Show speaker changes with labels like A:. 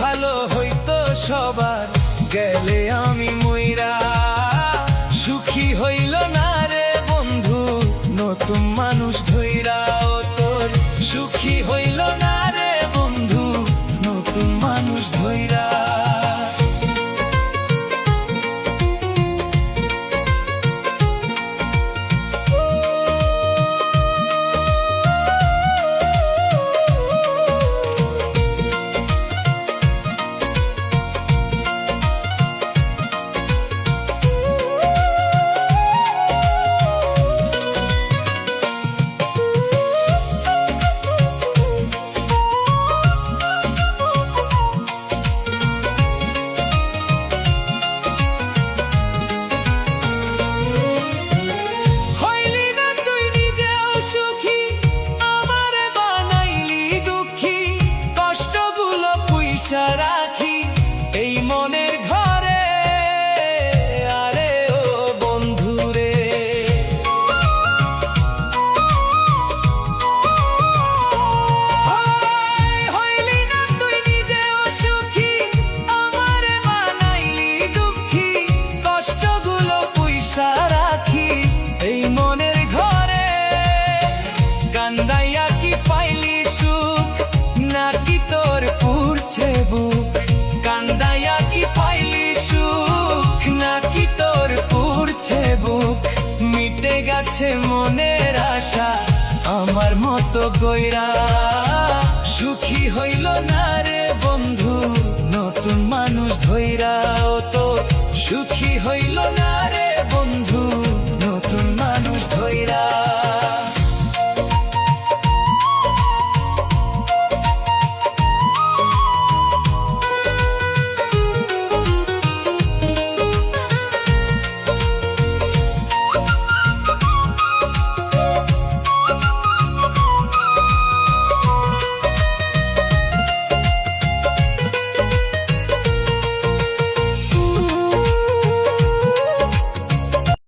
A: ভালো হইতো সবার, গেলে আমি মইরা। সুখী হইল না রে বন্ধু নতুন মানুষ ধইরা, ও তোর সুখী হইল না রে বন্ধু নতুন মানুষ ধইরা। রাখি এই মনের ঘরে, আরে ও বন্ধু রে। হইলি না তুই নিজেও সুখী, আমারে বানাইলি দুঃখী, কষ্টগুলো পুইসা রাখি এই মনের ঘরে। কান্দাইয়া কি পাইলি সুখ, নাকি তোর পুরছে বুক? কান্দাইয়া কি পাইলি সুখ, নাকি তোর পুরছে বুক? মিটে গেছে মনের আশা আমার মতো গইরা। সুখী হইল না রে বন্ধু নতুন মানুষ ধইরা, ও তো সুখী হইল